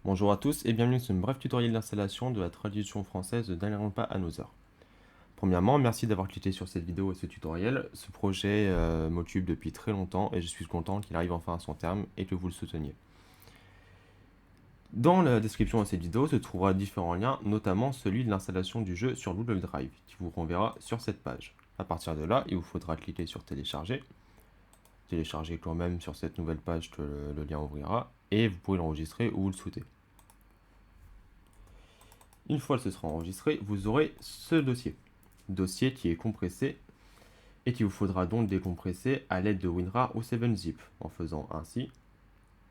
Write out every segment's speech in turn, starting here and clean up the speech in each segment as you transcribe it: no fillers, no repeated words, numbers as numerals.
Bonjour à tous et bienvenue sur ce bref tutoriel d'installation de la traduction française de Danganronpa Another. Premièrement, merci d'avoir cliqué sur cette vidéo et ce tutoriel. Ce projet m'occupe depuis très longtemps et je suis content qu'il arrive enfin à son terme et que vous le souteniez. Dans la description de cette vidéo se trouvera différents liens, notamment celui de l'installation du jeu sur Google Drive, qui vous renverra sur cette page. À partir de là, il vous faudra cliquer sur télécharger, télécharger quand même sur cette nouvelle page que le lien ouvrira, et vous pourrez l'enregistrer où vous le souhaitez. Une fois que ce sera enregistré, vous aurez ce dossier qui est compressé et qu'il vous faudra donc décompresser à l'aide de WinRAR ou 7-zip. En faisant ainsi,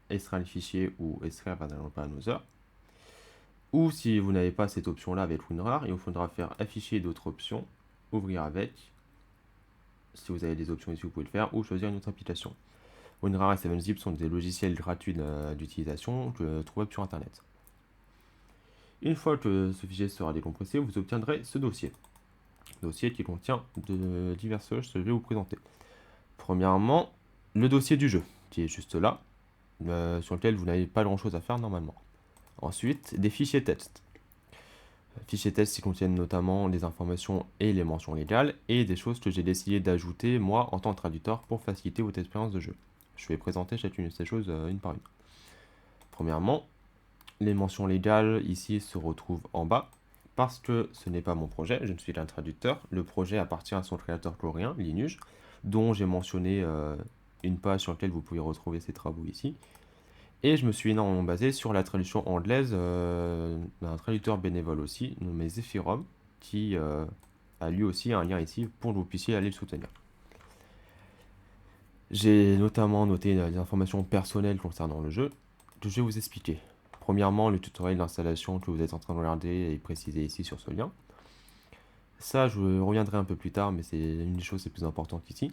extraire le fichier ou extraire vers Another. Ou si vous n'avez pas cette option là avec WinRAR, il vous faudra faire afficher d'autres options, ouvrir avec. Si vous avez des options ici, vous pouvez le faire, ou choisir une autre application. WinRAR et 7-zip sont des logiciels gratuits d'utilisation trouvables sur internet. Une fois que ce fichier sera décompressé, vous obtiendrez ce dossier qui contient de diverses choses que je vais vous présenter. Premièrement, le dossier du jeu, qui est juste là, sur lequel vous n'avez pas grand chose à faire normalement. Ensuite, des fichiers texte. Fichiers texte qui contiennent notamment des informations et les mentions légales, et des choses que j'ai décidé d'ajouter moi en tant que traducteur pour faciliter votre expérience de jeu. Je vais présenter chacune de ces choses une par une. Premièrement, les mentions légales ici se retrouvent en bas, parce que ce n'est pas mon projet, je ne suis qu'un traducteur. Le projet appartient à son créateur coréen, Linus, dont j'ai mentionné une page sur laquelle vous pouvez retrouver ses travaux ici. Et je me suis énormément basé sur la traduction anglaise d'un traducteur bénévole aussi, nommé Zephyrom, qui a lui aussi un lien ici pour que vous puissiez aller le soutenir. J'ai notamment noté des informations personnelles concernant le jeu, que je vais vous expliquer. Premièrement, le tutoriel d'installation que vous êtes en train de regarder est précisé ici sur ce lien. Ça, je reviendrai un peu plus tard, mais c'est une des choses les plus importantes ici.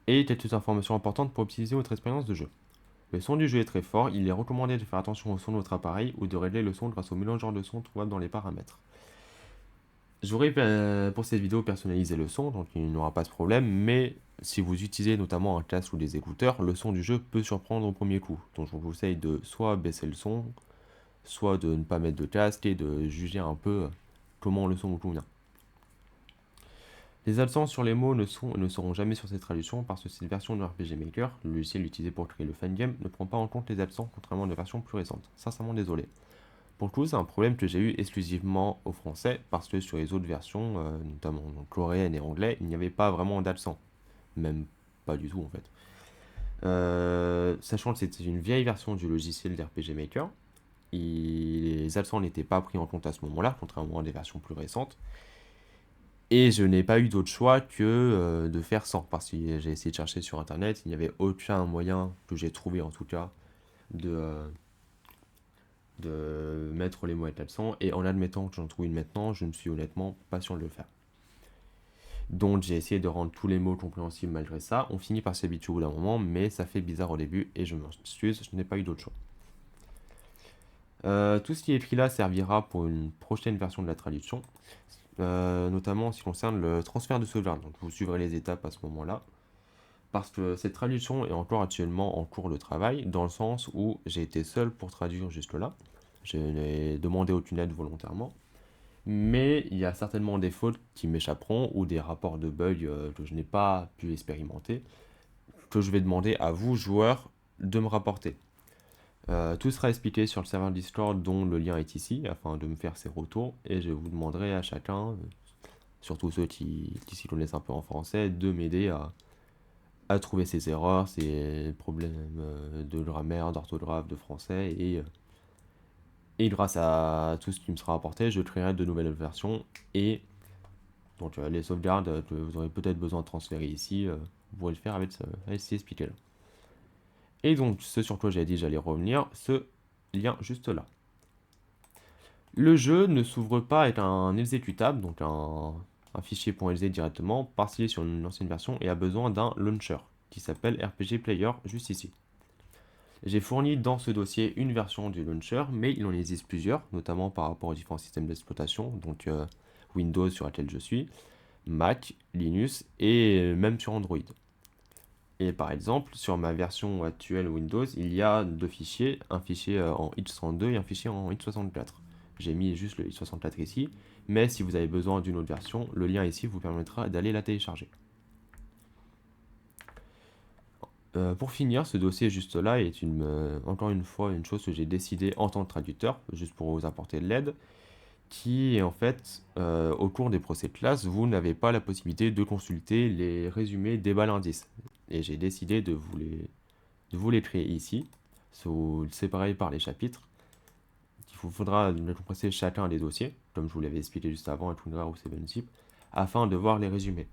Et quelques informations importantes pour optimiser votre expérience de jeu. Le son du jeu est très fort, il est recommandé de faire attention au son de votre appareil ou de régler le son grâce au mélangeur de son trouvable dans les paramètres. J'aurais pour cette vidéo personnalisé le son, donc il n'y aura pas de problème, mais si vous utilisez notamment un casque ou des écouteurs, le son du jeu peut surprendre au premier coup. Donc je vous conseille de soit baisser le son, soit de ne pas mettre de casque et de juger un peu comment le son vous convient. Les accents sur les mots ne seront jamais sur cette traduction parce que cette version de RPG Maker, le logiciel utilisé pour créer le fangame, ne prend pas en compte les accents contrairement à des versions plus récentes. Sincèrement désolé. Pour le coup, c'est un problème que j'ai eu exclusivement au français parce que sur les autres versions, notamment coréenne et anglais, il n'y avait pas vraiment d'accent. Même pas du tout en fait. Sachant que c'était une vieille version du logiciel d'RPG Maker, les accents n'étaient pas pris en compte à ce moment-là, contrairement à des versions plus récentes. Et je n'ai pas eu d'autre choix que de faire sans, parce que j'ai essayé de chercher sur internet, il n'y avait aucun moyen que j'ai trouvé en tout cas de mettre les mots avec l'accent, et en admettant que j'en trouve une maintenant, je ne suis honnêtement pas sûr de le faire. Donc j'ai essayé de rendre tous les mots compréhensibles malgré ça, on finit par s'habituer au bout d'un moment, mais ça fait bizarre au début, et je m'excuse, je n'ai pas eu d'autre choix. Tout ce qui est écrit là servira pour une prochaine version de la traduction, notamment en ce qui concerne le transfert de sauvegarde. Donc vous suivrez les étapes à ce moment-là. Parce que cette traduction est encore actuellement en cours de travail, dans le sens où j'ai été seul pour traduire jusque-là. Je n'ai demandé aucune aide volontairement. Mais il y a certainement des fautes qui m'échapperont ou des rapports de bugs que je n'ai pas pu expérimenter, que je vais demander à vous, joueurs, de me rapporter. Tout sera expliqué sur le serveur Discord dont le lien est ici, afin de me faire ces retours, et je vous demanderai à chacun, surtout ceux qui s'y connaissent un peu en français, de m'aider à trouver ces erreurs, ces problèmes de grammaire, d'orthographe, de français, et grâce à tout ce qui me sera apporté, je créerai de nouvelles versions, et donc les sauvegardes que vous aurez peut-être besoin de transférer ici, vous pourrez le faire avec ces expliqués là. Et donc ce sur quoi j'ai dit j'allais revenir, ce lien juste là. Le jeu ne s'ouvre pas avec un exécutable, donc un fichier .exe directement, parce qu'il est sur une ancienne version et a besoin d'un launcher qui s'appelle RPG Player juste ici. J'ai fourni dans ce dossier une version du launcher, mais il en existe plusieurs, notamment par rapport aux différents systèmes d'exploitation, donc Windows sur laquelle je suis, Mac, Linux et même sur Android. Et par exemple, sur ma version actuelle Windows, il y a deux fichiers, un fichier en H32 et un fichier en H64. J'ai mis juste le H64 ici, mais si vous avez besoin d'une autre version, le lien ici vous permettra d'aller la télécharger. Pour finir, ce dossier juste là est encore une fois une chose que j'ai décidé en tant que traducteur, juste pour vous apporter de l'aide, qui est en fait, au cours des procès de classe, vous n'avez pas la possibilité de consulter les résumés des balles indices. Et j'ai décidé de vous les créer ici, séparés par les chapitres. Il vous faudra compresser chacun des dossiers, comme je vous l'avais expliqué juste avant avec WinRAR ou 7zip, afin de voir les résumés.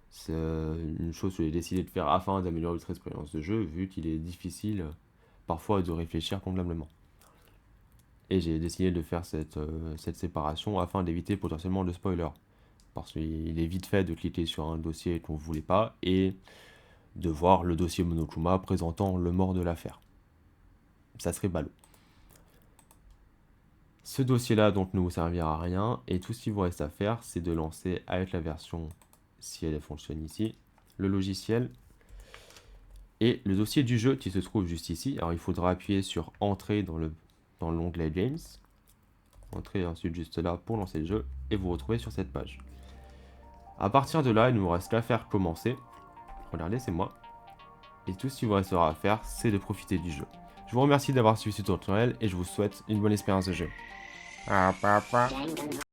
C'est une chose que j'ai décidé de faire afin d'améliorer votre expérience de jeu, vu qu'il est difficile parfois de réfléchir convenablement. Et j'ai décidé de faire cette séparation afin d'éviter potentiellement de spoiler. Parce qu'il est vite fait de cliquer sur un dossier qu'on ne voulait pas et de voir le dossier Monokuma présentant le mort de l'affaire. Ça serait ballot. Ce dossier-là donc ne vous servira à rien et tout ce qu'il vous reste à faire, c'est de lancer avec la version, si elle fonctionne ici, le logiciel et le dossier du jeu qui se trouve juste ici. Alors il faudra appuyer sur Entrée dans l'onglet Games, Entrée ensuite juste là pour lancer le jeu et vous retrouvez sur cette page. A partir de là, il ne nous reste qu'à faire commencer. Regardez, c'est moi. Et tout ce qu'il vous restera à faire, c'est de profiter du jeu. Je vous remercie d'avoir suivi ce tutoriel et je vous souhaite une bonne expérience de jeu.